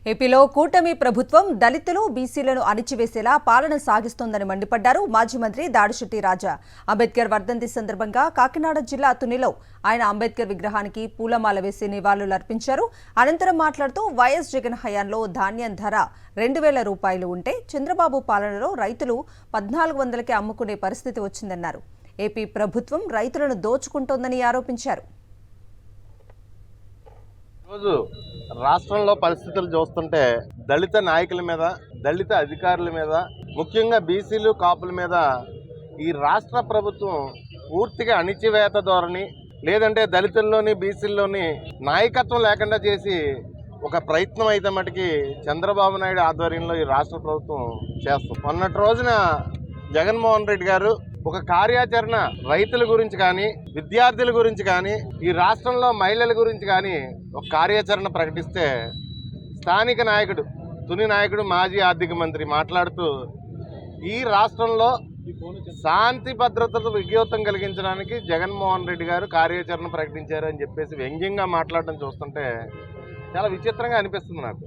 ఏపీలో కూటమి ప్రభుత్వం దళితులు బీసీలను అణిచివేసేలా పాలన సాగిస్తోందని మండిపడ్డారు మాజీ మంత్రి దాడిశెట్టి రాజా. అంబేద్కర్ వర్ధంతి సందర్భంగా కాకినాడ జిల్లా తునిలో ఆయన అంబేద్కర్ విగ్రహానికి పూలమాల వేసి నివాళులర్పించారు. అనంతరం మాట్లాడుతూ వైఎస్ జగన్ హయాంలో ధాన్యం ధర 2,000 రూపాయలు ఉంటే చంద్రబాబు పాలనలో రైతులు 1,400కే అమ్ముకునే పరిస్థితి వచ్చిందన్నారు. ఏపీ ప్రభుత్వం రైతులను దోచుకుంటోందని ఆరోపించారు. రోజు రాష్ట్రంలో పరిస్థితులు చూస్తుంటే దళిత నాయకుల మీద, దళిత అధికారుల మీద, ముఖ్యంగా బీసీలు కాపుల మీద ఈ రాష్ట్ర ప్రభుత్వం పూర్తిగా అణిచివేత ధోరణి, లేదంటే దళితుల్లోని బీసీల్లోని నాయకత్వం లేకుండా చేసి ఒక ప్రయత్నం అయితే మటుకి చంద్రబాబు నాయుడు ఆధ్వర్యంలో ఈ రాష్ట్ర ప్రభుత్వం చేస్తుంది. మొన్నటి రోజున జగన్మోహన్ రెడ్డి గారు ఒక కార్యాచరణ రైతుల గురించి కానీ, విద్యార్థుల గురించి కానీ, ఈ రాష్ట్రంలో మహిళల గురించి కానీ ఒక కార్యాచరణ ప్రకటిస్తే స్థానిక నాయకుడు, తుని నాయకుడు, మాజీ ఆర్థిక మంత్రి మాట్లాడుతూ ఈ రాష్ట్రంలో శాంతి భద్రతకు విఘాతం కలిగించడానికి జగన్మోహన్ రెడ్డి గారు కార్యాచరణ ప్రకటించారు అని చెప్పేసి వ్యంగ్యంగా మాట్లాడడం చూస్తుంటే చాలా విచిత్రంగా అనిపిస్తుంది నాకు.